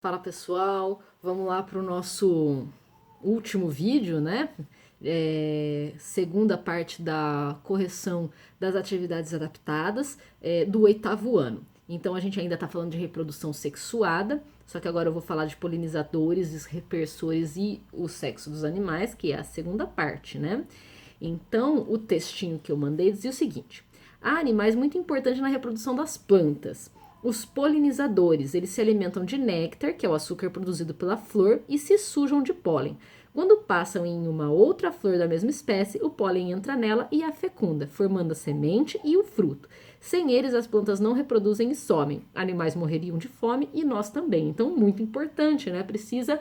Fala pessoal, vamos lá para o nosso último vídeo, né? Segunda parte da correção das atividades adaptadas do 8º ano. Então a gente ainda está falando de reprodução sexuada, só que agora eu vou falar de polinizadores, dispersores e o sexo dos animais, que é a segunda parte, né? Então o textinho que eu mandei dizia o seguinte: há animais muito importantes na reprodução das plantas. Os polinizadores, eles se alimentam de néctar, que é o açúcar produzido pela flor, e se sujam de pólen. Quando passam em uma outra flor da mesma espécie, o pólen entra nela e a fecunda, formando a semente e o fruto. Sem eles, as plantas não reproduzem e somem. Animais morreriam de fome e nós também. Então, muito importante, né? Precisa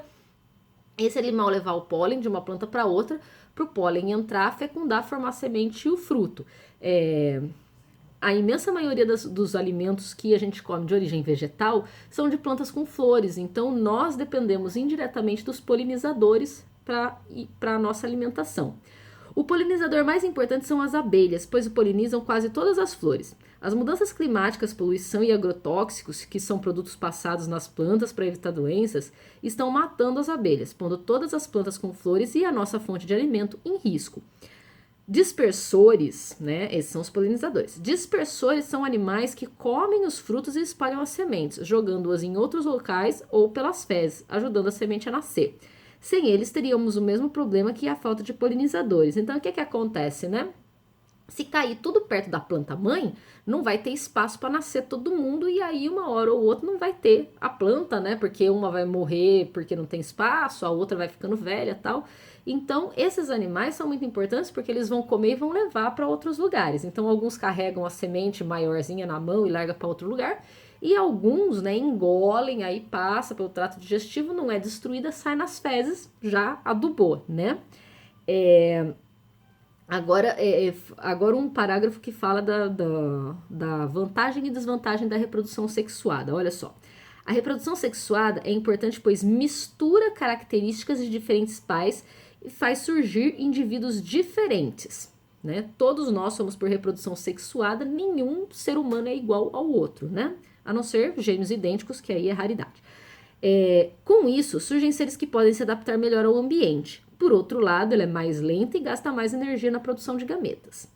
esse animal levar o pólen de uma planta para outra, para o pólen entrar, fecundar, formar a semente e o fruto. A imensa maioria dos alimentos que a gente come de origem vegetal são de plantas com flores, então nós dependemos indiretamente dos polinizadores para a nossa alimentação. O polinizador mais importante são as abelhas, pois polinizam quase todas as flores. As mudanças climáticas, poluição e agrotóxicos, que são produtos passados nas plantas para evitar doenças, estão matando as abelhas, pondo todas as plantas com flores e a nossa fonte de alimento em risco. Dispersores, né? Esses são os polinizadores. Dispersores são animais que comem os frutos e espalham as sementes, jogando-as em outros locais ou pelas fezes, ajudando a semente a nascer. Sem eles, teríamos o mesmo problema que a falta de polinizadores. Então, o que acontece, né? Se cair tudo perto da planta mãe, não vai ter espaço para nascer todo mundo e aí uma hora ou outra não vai ter a planta, né? Porque uma vai morrer porque não tem espaço, a outra vai ficando velha, tal. Então, esses animais são muito importantes porque eles vão comer e vão levar para outros lugares. Então, alguns carregam a semente maiorzinha na mão e larga para outro lugar, e alguns, né, engolem, aí passa pelo trato digestivo, não é destruída, sai nas fezes, já adubou, né? Agora um parágrafo que fala da vantagem e desvantagem da reprodução sexuada. Olha só. A reprodução sexuada é importante pois mistura características de diferentes pais e faz surgir indivíduos diferentes. Né? Todos nós somos por reprodução sexuada, nenhum ser humano é igual ao outro, né? A não ser gêmeos idênticos, que aí é raridade. Com isso, surgem seres que podem se adaptar melhor ao ambiente. Por outro lado, ela é mais lenta e gasta mais energia na produção de gametas.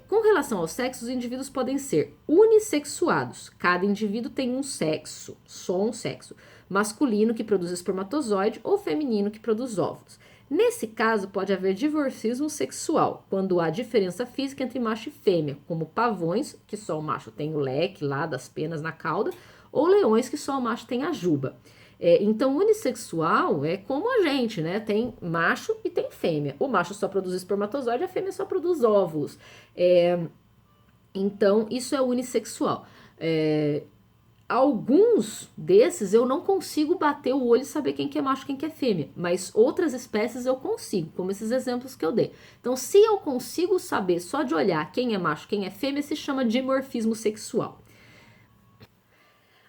Com relação ao sexo, os indivíduos podem ser unissexuados. Cada indivíduo tem um sexo, só um sexo, masculino que produz espermatozoide ou feminino que produz óvulos. Nesse caso, pode haver dimorfismo sexual, quando há diferença física entre macho e fêmea, como pavões, que só o macho tem o leque lá das penas na cauda, ou leões, que só o macho tem a juba. Então, unissexual é como a gente, né? Tem macho e tem fêmea. O macho só produz espermatozoide, a fêmea só produz óvulos. Então, isso é unissexual. Alguns desses eu não consigo bater o olho e saber quem que é macho e quem que é fêmea, mas outras espécies eu consigo, como esses exemplos que eu dei. Então, se eu consigo saber só de olhar quem é macho e quem é fêmea, se chama dimorfismo sexual.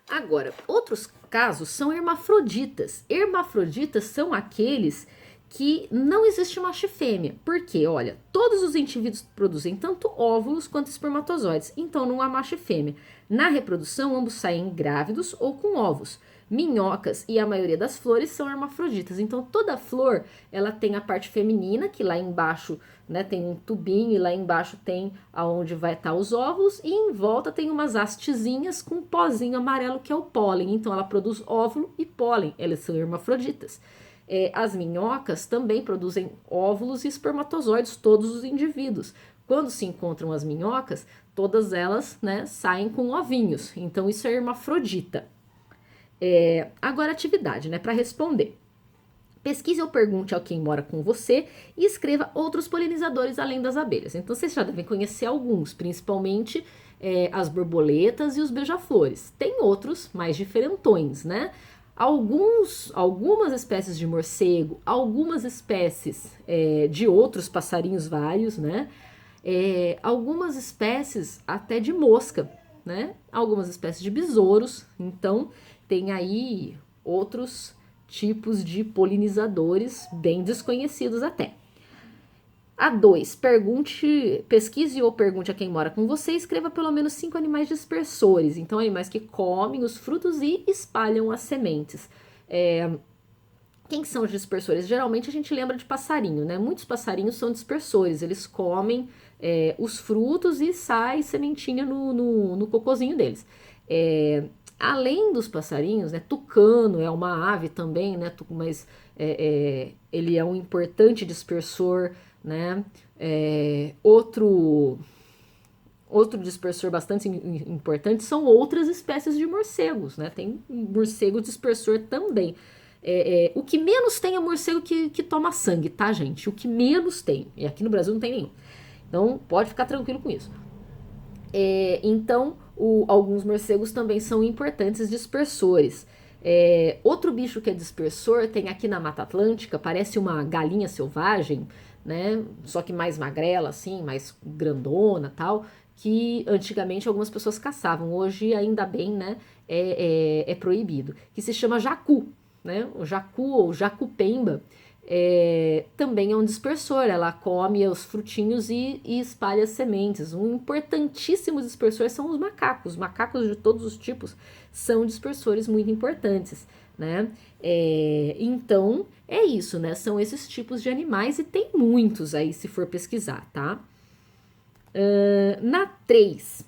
Agora, outros casos são hermafroditas. Hermafroditas são aqueles que não existe macho e fêmea. Porque, olha, todos os indivíduos produzem tanto óvulos quanto espermatozoides, então não há macho e fêmea. Na reprodução, ambos saem grávidos ou com ovos. Minhocas e a maioria das flores são hermafroditas. Então, toda flor, ela tem a parte feminina, que lá embaixo, né, tem um tubinho e lá embaixo tem aonde vai estar os óvulos e em volta tem umas hastezinhas com um pozinho amarelo que é o pólen. Então, ela produz óvulo e pólen. Elas são hermafroditas. As minhocas também produzem óvulos e espermatozoides, todos os indivíduos. Quando se encontram as minhocas, todas elas, né, saem com ovinhos. Então, isso é hermafrodita. Agora, atividade, né? Para responder. Pesquise ou pergunte a quem mora com você e escreva outros polinizadores além das abelhas. Então, vocês já devem conhecer alguns, principalmente as borboletas e os beija-flores. Tem outros mais diferentões, né? Algumas espécies de morcego, algumas espécies de outros passarinhos vários, né? Algumas espécies até de mosca, né? Algumas espécies de besouros. Então, tem aí outros tipos de polinizadores bem desconhecidos até. A 2, pesquise ou pergunte a quem mora com você e escreva pelo menos 5 animais dispersores. Então, animais que comem os frutos e espalham as sementes. Quem são os dispersores? Geralmente a gente lembra de passarinho, né? Muitos passarinhos são dispersores, eles comem os frutos e sai sementinha no cocôzinho deles. Além dos passarinhos, né? Tucano é uma ave também, né? Mas ele é um importante dispersor, né? Outro dispersor bastante importante são outras espécies de morcegos, né? Tem morcego dispersor também. O que menos tem é morcego que toma sangue, tá, gente? O que menos tem. E aqui no Brasil não tem nenhum. Então, pode ficar tranquilo com isso. Então, alguns morcegos também são importantes dispersores. Outro bicho que é dispersor tem aqui na Mata Atlântica, parece uma galinha selvagem, né? Só que mais magrela, assim, mais grandona, tal, que antigamente algumas pessoas caçavam. Hoje, ainda bem, né? É proibido. Que se chama jacu, né? O jacu ou jacupemba também é um dispersor. Ela come os frutinhos e espalha as sementes. Um importantíssimo dispersor são os macacos. Os macacos de todos os tipos são dispersores muito importantes, né? Então, é isso, né? São esses tipos de animais e tem muitos aí se for pesquisar, tá? Na 3,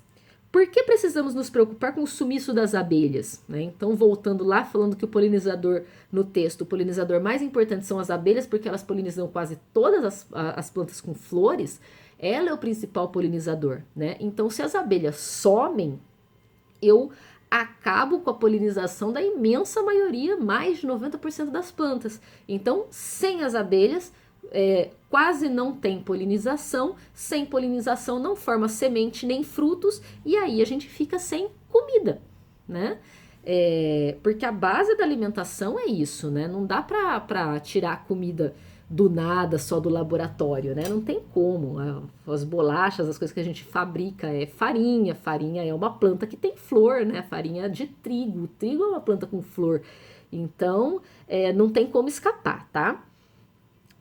por que precisamos nos preocupar com o sumiço das abelhas? Né? Então, voltando lá, falando que o polinizador, no texto, o polinizador mais importante são as abelhas, porque elas polinizam quase todas as plantas com flores, ela é o principal polinizador, né? Então, se as abelhas somem, eu acabo com a polinização da imensa maioria, mais de 90% das plantas. Então, sem as abelhas, quase não tem polinização. Sem polinização não forma semente nem frutos, e aí a gente fica sem comida, né? Porque a base da alimentação é isso, né? Não dá para tirar a comida do nada, só do laboratório, né? Não tem como. As bolachas, as coisas que a gente fabrica farinha. Farinha é uma planta que tem flor, né? Farinha de trigo. O trigo é uma planta com flor. Então, não tem como escapar, tá?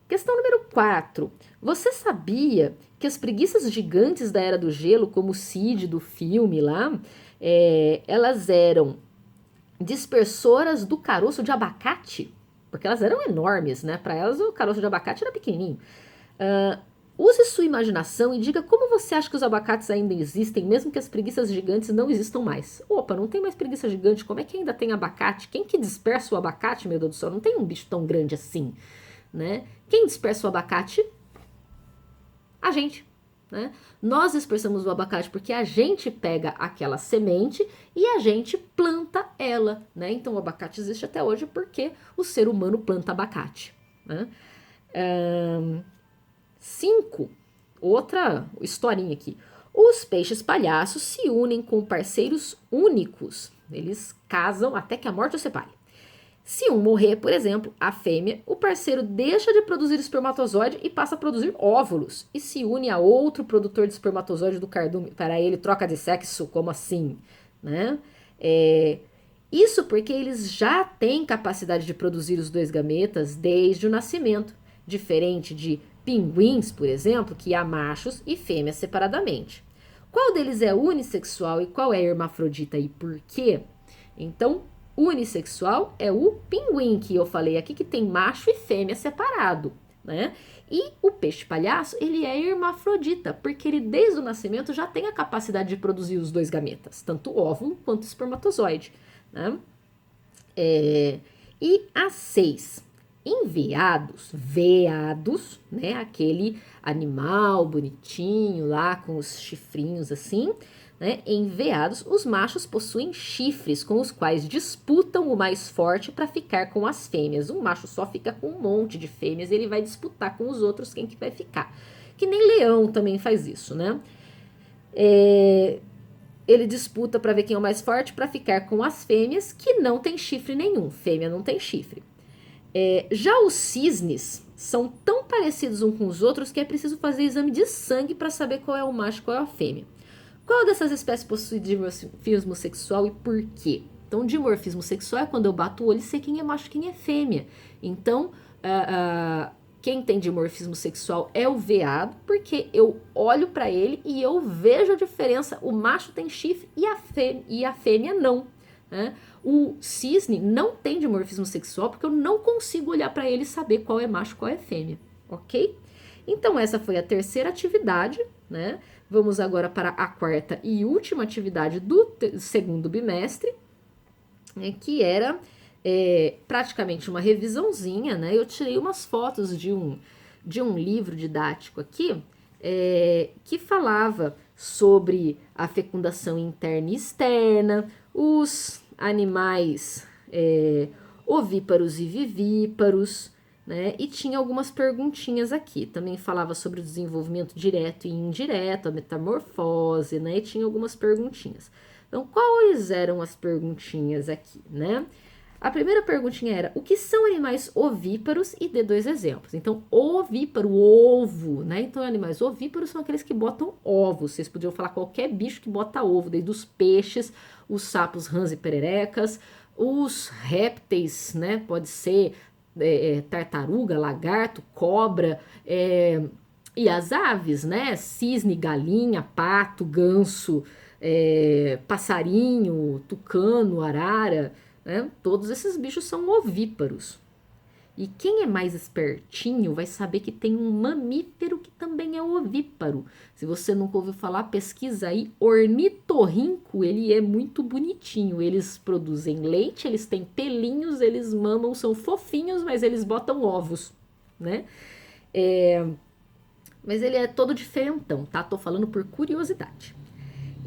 Questão número 4. Você sabia que as preguiças gigantes da Era do Gelo, como o Cid do filme lá, elas eram dispersoras do caroço de abacate? Porque elas eram enormes, né? Para elas o caroço de abacate era pequenininho. Use sua imaginação e diga como você acha que os abacates ainda existem, mesmo que as preguiças gigantes não existam mais. Opa, não tem mais preguiça gigante, como é que ainda tem abacate? Quem que dispersa o abacate, meu Deus do céu? Não tem um bicho tão grande assim, né? Quem dispersa o abacate? A gente, né? Nós dispersamos o abacate porque a gente pega aquela semente e a gente planta ela, né? Então o abacate existe até hoje porque o ser humano planta abacate, né? 5. Outra historinha aqui. Os peixes palhaços se unem com parceiros únicos. Eles casam até que a morte os separe. Se um morrer, por exemplo, a fêmea, o parceiro deixa de produzir espermatozoide e passa a produzir óvulos. E se une a outro produtor de espermatozoide do cardume. Para ele, troca de sexo, como assim? Né? Isso porque eles já têm capacidade de produzir os dois gametas desde o nascimento. Diferente de pinguins, por exemplo, que há machos e fêmeas separadamente. Qual deles é unissexual e qual é hermafrodita e por quê? Então, unissexual é o pinguim, que eu falei aqui, que tem macho e fêmea separado, né? E o peixe palhaço, ele é hermafrodita, porque ele desde o nascimento já tem a capacidade de produzir os dois gametas, tanto o óvulo quanto o espermatozoide, né? E a 6, em veados, né? Aquele animal bonitinho lá com os chifrinhos assim, né? Em veados, os machos possuem chifres com os quais disputam o mais forte para ficar com as fêmeas. Um macho só fica com um monte de fêmeas e ele vai disputar com os outros quem que vai ficar. Que nem leão também faz isso, né? Ele disputa para ver quem é o mais forte para ficar com as fêmeas que não tem chifre nenhum. Fêmea não tem chifre. Já os cisnes são tão parecidos uns com os outros que é preciso fazer exame de sangue para saber qual é o macho e qual é a fêmea. Qual dessas espécies possui dimorfismo sexual e por quê? Então, dimorfismo sexual é quando eu bato o olho e sei quem é macho e quem é fêmea. Então, Quem tem dimorfismo sexual é o veado, porque eu olho para ele e eu vejo a diferença. O macho tem chifre e a fêmea não. Né? O cisne não tem dimorfismo sexual, porque eu não consigo olhar para ele e saber qual é macho e qual é fêmea. Ok? Então, essa foi a terceira atividade, né? Vamos agora para a quarta e última atividade do segundo bimestre, né? Que era praticamente uma revisãozinha, né? Eu tirei umas fotos de um livro didático aqui, que falava sobre a fecundação interna e externa, os animais ovíparos e vivíparos, né? E tinha algumas perguntinhas aqui. Também falava sobre o desenvolvimento direto e indireto, a metamorfose, né? E tinha algumas perguntinhas. Então, quais eram as perguntinhas aqui, né? A primeira perguntinha era: o que são animais ovíparos? E dê 2 exemplos. Então, ovíparo, ovo, né? Então, animais ovíparos são aqueles que botam ovos. Vocês podiam falar qualquer bicho que bota ovo, desde os peixes, os sapos, rãs e pererecas, os répteis, né? Pode ser tartaruga, lagarto, cobra, e as aves, né? Cisne, galinha, pato, ganso, passarinho, tucano, arara, né? Todos esses bichos são ovíparos. E quem é mais espertinho vai saber que tem um mamífero que também é ovíparo. Se você nunca ouviu falar, pesquisa aí. Ornitorrinco, ele é muito bonitinho. Eles produzem leite, eles têm pelinhos, eles mamam, são fofinhos, mas eles botam ovos, né? Mas ele é todo diferentão, tá? Tô falando por curiosidade.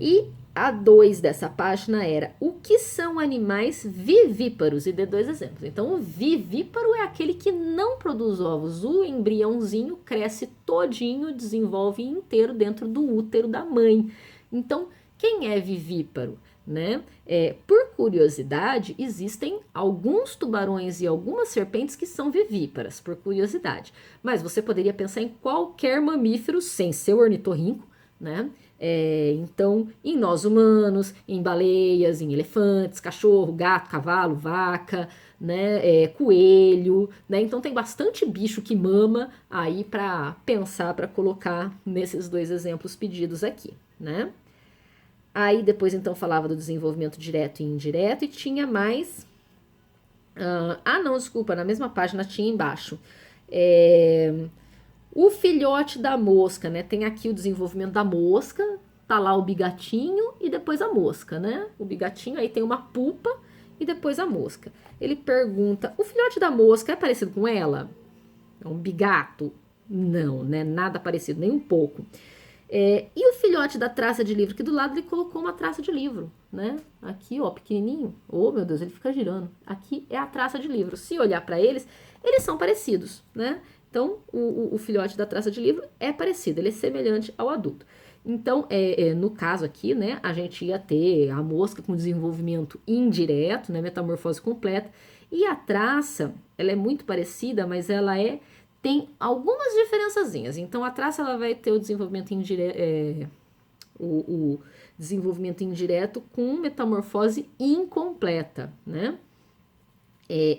E a 2 dessa página era: o que são animais vivíparos? E dê 2 exemplos. Então, o vivíparo é aquele que não produz ovos. O embriãozinho cresce todinho, desenvolve inteiro dentro do útero da mãe. Então, quem é vivíparo? Né? Por curiosidade, existem alguns tubarões e algumas serpentes que são vivíparas, por curiosidade. Mas você poderia pensar em qualquer mamífero sem ser ornitorrinco, né? Então, em nós humanos, em baleias, em elefantes, cachorro, gato, cavalo, vaca, né? Coelho, né? Então tem bastante bicho que mama aí para pensar, para colocar nesses 2 exemplos pedidos aqui, né? Aí depois então falava do desenvolvimento direto e indireto e tinha mais... não, desculpa, na mesma página tinha embaixo. O filhote da mosca, né? Tem aqui o desenvolvimento da mosca, tá lá o bigatinho e depois a mosca, né? O bigatinho aí tem uma pupa e depois a mosca. Ele pergunta: o filhote da mosca é parecido com ela? É um bigato? Não, né? Nada parecido, nem um pouco. E o filhote da traça de livro? Aqui do lado ele colocou uma traça de livro, né? Aqui, ó, pequenininho. Oh, meu Deus, ele fica girando. Aqui é a traça de livro. Se olhar para eles, eles são parecidos, né? Então, o filhote da traça de livro é parecido, ele é semelhante ao adulto. Então, no caso aqui, né, a gente ia ter a mosca com desenvolvimento indireto, né, metamorfose completa, e a traça, ela é muito parecida, mas ela tem algumas diferençazinhas. Então, a traça ela vai ter o desenvolvimento indireto, o desenvolvimento indireto com metamorfose incompleta, né?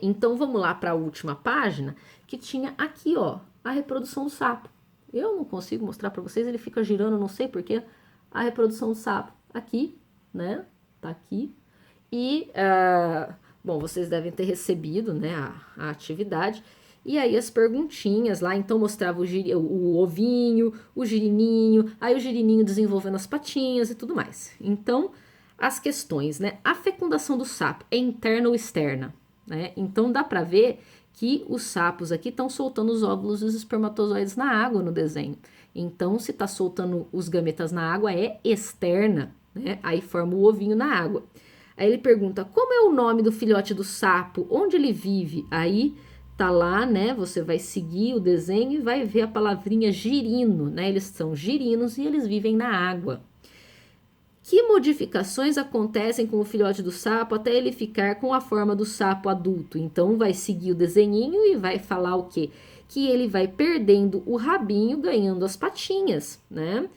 Então, vamos lá para a última página, que tinha aqui, ó, a reprodução do sapo. Eu não consigo mostrar para vocês, ele fica girando, não sei porquê, a reprodução do sapo. Aqui, né? Tá aqui. E, bom, vocês devem ter recebido, né, a atividade. E aí as perguntinhas lá, então mostrava o ovinho, o girininho, aí o girininho desenvolvendo as patinhas e tudo mais. Então, as questões, né? A fecundação do sapo é interna ou externa? Né? Então dá para ver que os sapos aqui estão soltando os óvulos e os espermatozoides na água no desenho. Então, se está soltando os gametas na água, é externa, né? Aí forma o ovinho na água. Aí ele pergunta: como é o nome do filhote do sapo? Onde ele vive? Aí tá lá, né? Você vai seguir o desenho e vai ver a palavrinha girino, né? Eles são girinos e eles vivem na água. Que modificações acontecem com o filhote do sapo até ele ficar com a forma do sapo adulto? Então, vai seguir o desenhinho e vai falar o quê? Que ele vai perdendo o rabinho, ganhando as patinhas, né?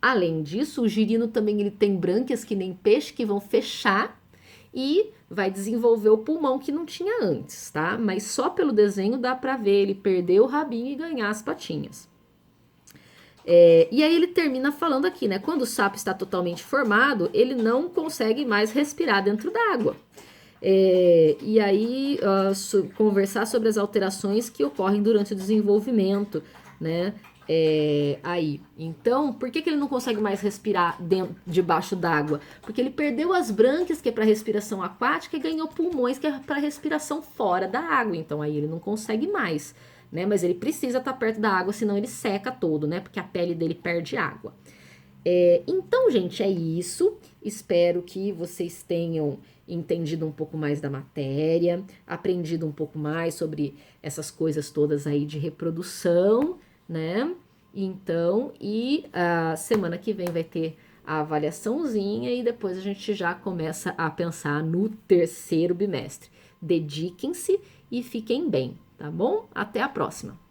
Além disso, o girino também ele tem brânquias que nem peixe que vão fechar e vai desenvolver o pulmão que não tinha antes, tá? Mas só pelo desenho dá pra ver ele perder o rabinho e ganhar as patinhas. E aí ele termina falando aqui, né? Quando o sapo está totalmente formado, ele não consegue mais respirar dentro d'água. E aí conversar sobre as alterações que ocorrem durante o desenvolvimento, né? Aí. Então, por que ele não consegue mais respirar debaixo d'água? Porque ele perdeu as brânquias, que é para respiração aquática, e ganhou pulmões, que é para respiração fora da água. Então, aí ele não consegue mais, né? Mas ele precisa estar perto da água, senão ele seca todo, né? Porque a pele dele perde água. Então, gente, é isso. Espero que vocês tenham entendido um pouco mais da matéria, aprendido um pouco mais sobre essas coisas todas aí de reprodução, né? Então, a semana que vem vai ter a avaliaçãozinha e depois a gente já começa a pensar no terceiro bimestre. Dediquem-se e fiquem bem, tá bom? Até a próxima!